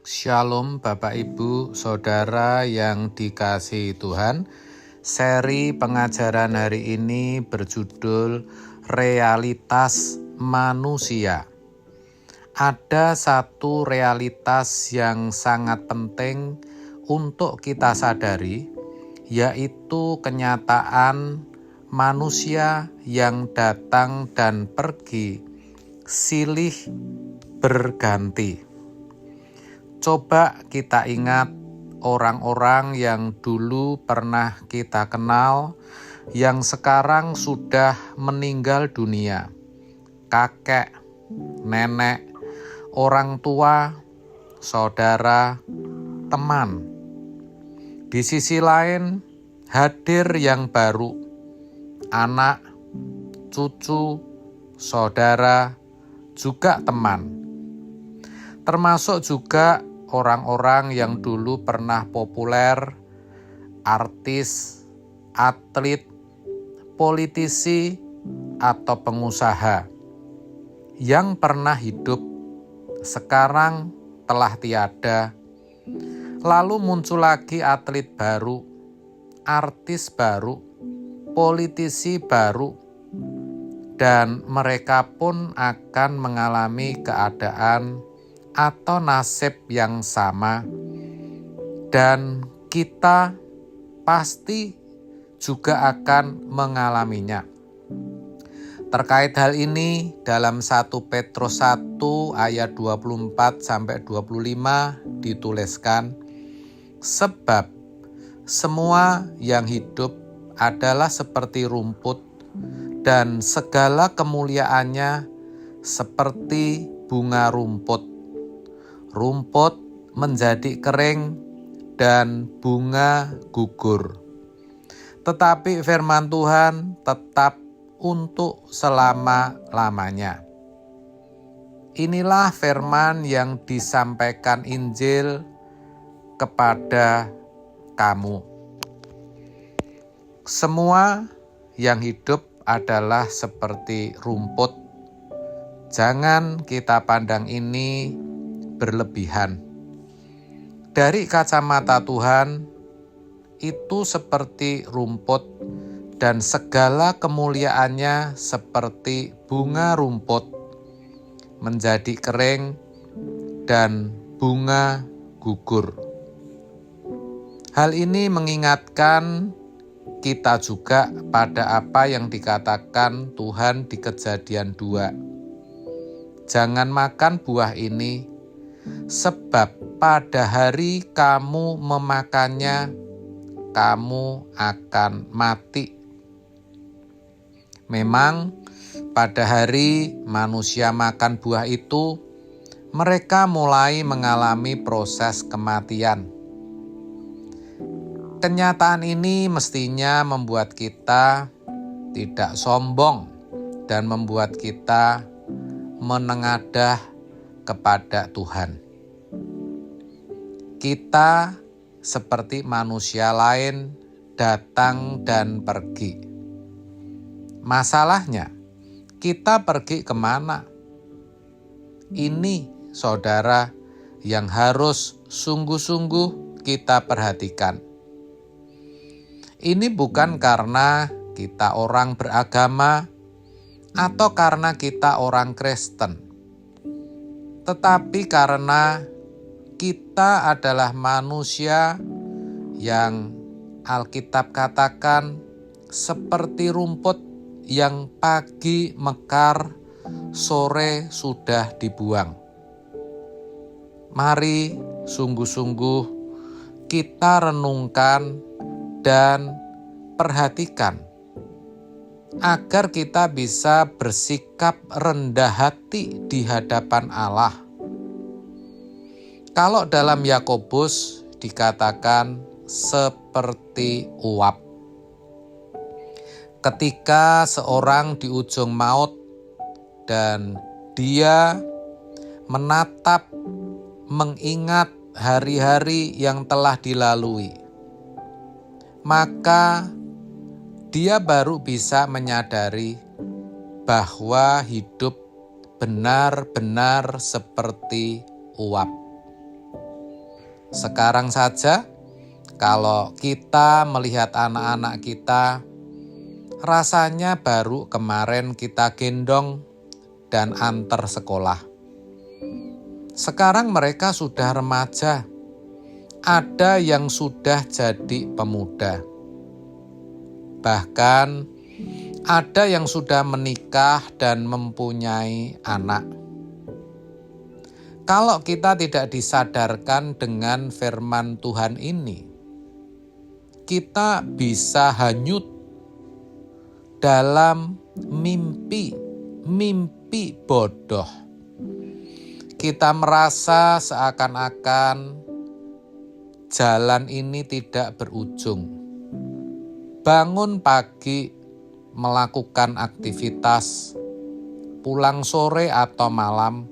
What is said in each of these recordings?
Shalom Bapak Ibu Saudara yang dikasihi Tuhan. Seri pengajaran hari ini berjudul Realitas Manusia. Ada satu realitas yang sangat penting untuk kita sadari, yaitu kenyataan manusia yang datang dan pergi silih berganti. Coba kita ingat orang-orang yang dulu pernah kita kenal, yang sekarang sudah meninggal dunia. Kakek, nenek, orang tua, saudara, teman. Di sisi lain, hadir yang baru, anak, cucu, saudara, juga teman. Termasuk juga orang-orang yang dulu pernah populer, artis, atlet, politisi, atau pengusaha yang pernah hidup, sekarang telah tiada. Lalu muncul lagi atlet baru, artis baru, politisi baru, dan mereka pun akan mengalami keadaan atau nasib yang sama, dan kita pasti juga akan mengalaminya. Terkait hal ini, dalam 1 Petrus 1 ayat 24-25 dituliskan, sebab semua yang hidup adalah seperti rumput, dan segala kemuliaannya seperti bunga rumput. Rumput menjadi kering dan bunga gugur. Tetapi firman Tuhan tetap untuk selama-lamanya. Inilah firman yang disampaikan Injil kepada kamu. Semua yang hidup adalah seperti rumput. Jangan kita pandang ini berlebihan. Dari kacamata Tuhan, itu seperti rumput dan segala kemuliaannya seperti bunga rumput, menjadi kering dan bunga gugur. Hal ini mengingatkan kita juga pada apa yang dikatakan Tuhan di Kejadian 2. Jangan makan buah ini, sebab pada hari kamu memakannya, kamu akan mati. Memang pada hari manusia makan buah itu, mereka mulai mengalami proses kematian. Kenyataan ini mestinya membuat kita tidak sombong dan membuat kita menengadah kepada Tuhan. Kita seperti manusia lain datang dan pergi. Masalahnya, kita pergi kemana? Ini, saudara, yang harus sungguh-sungguh kita perhatikan. Ini bukan karena kita orang beragama atau karena kita orang Kristen, tetapi karena kita adalah manusia yang Alkitab katakan seperti rumput yang pagi mekar, sore sudah dibuang. Mari sungguh-sungguh kita renungkan dan perhatikan agar kita bisa bersikap rendah hati di hadapan Allah. Kalau dalam Yakobus dikatakan seperti uap. Ketika seorang di ujung maut dan dia menatap, mengingat hari-hari yang telah dilalui, maka dia baru bisa menyadari bahwa hidup benar-benar seperti uap. Sekarang saja, kalau kita melihat anak-anak kita, rasanya baru kemarin kita gendong dan antar sekolah. Sekarang mereka sudah remaja, ada yang sudah jadi pemuda. Bahkan ada yang sudah menikah dan mempunyai anak. Kalau kita tidak disadarkan dengan firman Tuhan ini, kita bisa hanyut dalam mimpi bodoh. Kita merasa seakan-akan jalan ini tidak berujung. Bangun pagi, melakukan aktivitas, pulang sore atau malam,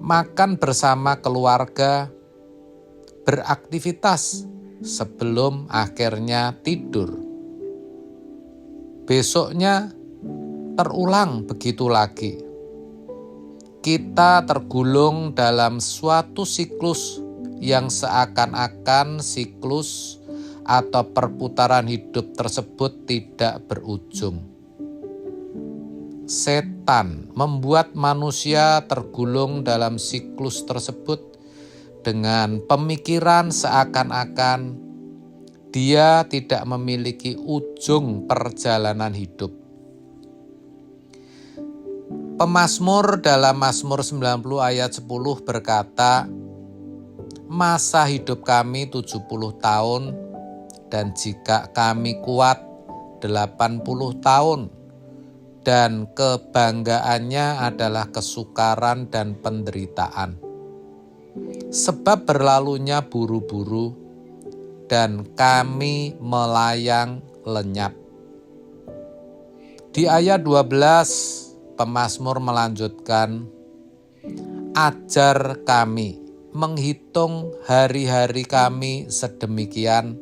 makan bersama keluarga, beraktivitas sebelum akhirnya tidur. Besoknya terulang begitu lagi. Kita tergulung dalam suatu siklus yang seakan-akan siklus atau perputaran hidup tersebut tidak berujung. Setan membuat manusia tergulung dalam siklus tersebut dengan pemikiran seakan-akan dia tidak memiliki ujung perjalanan hidup. Pemazmur dalam Mazmur 90 ayat 10 berkata, "Masa hidup kami 70 tahun, dan jika kami kuat 80 tahun, dan kebanggaannya adalah kesukaran dan penderitaan. Sebab berlalunya buru-buru, dan kami melayang lenyap." Di ayat 12, pemazmur melanjutkan, "Ajar kami menghitung hari-hari kami sedemikian,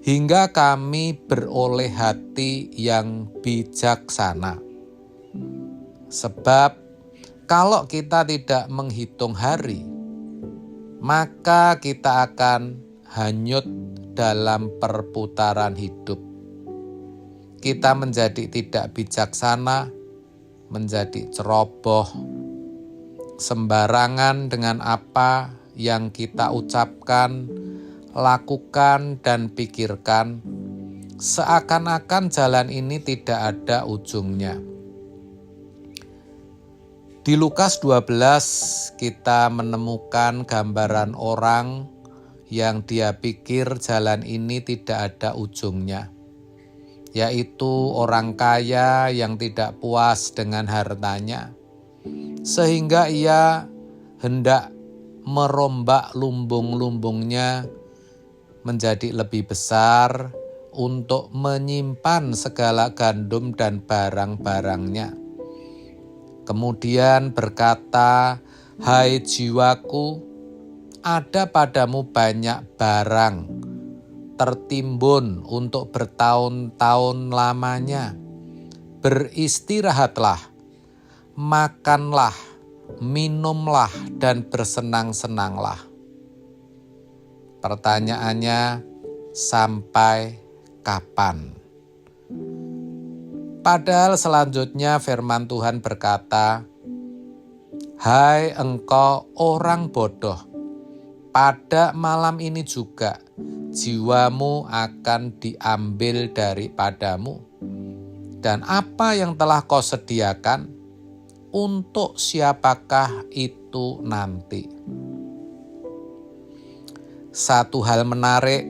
hingga kami beroleh hati yang bijaksana." Sebab kalau kita tidak menghitung hari, maka kita akan hanyut dalam perputaran hidup. Kita menjadi tidak bijaksana, menjadi ceroboh, sembarangan dengan apa yang kita ucapkan, lakukan, dan pikirkan, seakan-akan jalan ini tidak ada ujungnya. Di Lukas 12 kita menemukan gambaran orang yang dia pikir jalan ini tidak ada ujungnya, yaitu orang kaya yang tidak puas dengan hartanya, sehingga ia hendak merombak lumbung-lumbungnya menjadi lebih besar untuk menyimpan segala gandum dan barang-barangnya. Kemudian berkata, "Hai jiwaku, ada padamu banyak barang, tertimbun untuk bertahun-tahun lamanya. Beristirahatlah, makanlah, minumlah, dan bersenang-senanglah." Pertanyaannya, sampai kapan? Padahal selanjutnya firman Tuhan berkata, "Hai engkau orang bodoh, pada malam ini juga jiwamu akan diambil daripadamu. Dan apa yang telah kau sediakan, untuk siapakah itu nanti?" Satu hal menarik,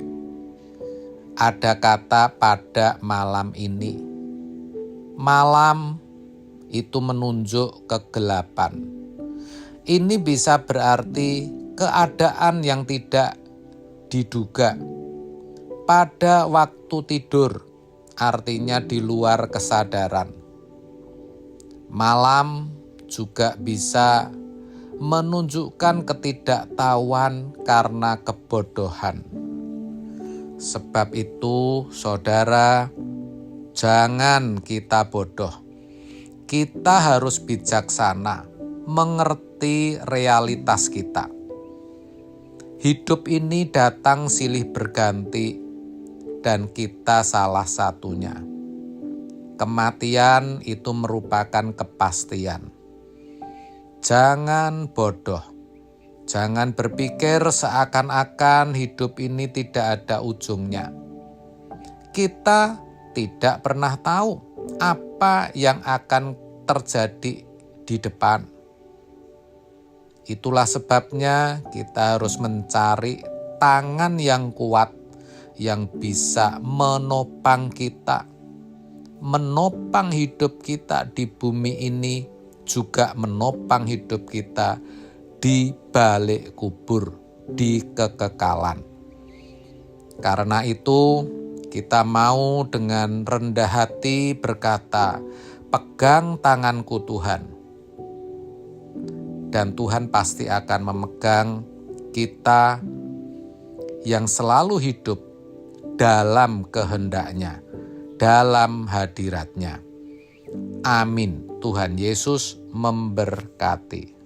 ada kata pada malam ini. Malam itu menunjuk kegelapan. Ini bisa berarti keadaan yang tidak diduga. Pada waktu tidur, artinya di luar kesadaran. Malam juga bisa menunjukkan ketidaktahuan karena kebodohan. Sebab itu, saudara, jangan kita bodoh. Kita harus bijaksana, mengerti realitas kita. Hidup ini datang silih berganti dan kita salah satunya. Kematian itu merupakan kepastian. Jangan bodoh. Jangan berpikir seakan-akan hidup ini tidak ada ujungnya. Kita tidak pernah tahu apa yang akan terjadi di depan. Itulah sebabnya kita harus mencari tangan yang kuat yang bisa menopang kita, menopang hidup kita di bumi ini, juga menopang hidup kita di balik kubur, di kekekalan. Karena itu, kita mau dengan rendah hati berkata, "Pegang tanganku Tuhan." Dan Tuhan pasti akan memegang kita yang selalu hidup dalam kehendak-Nya, dalam hadirat-Nya. Amin. Tuhan Yesus memberkati.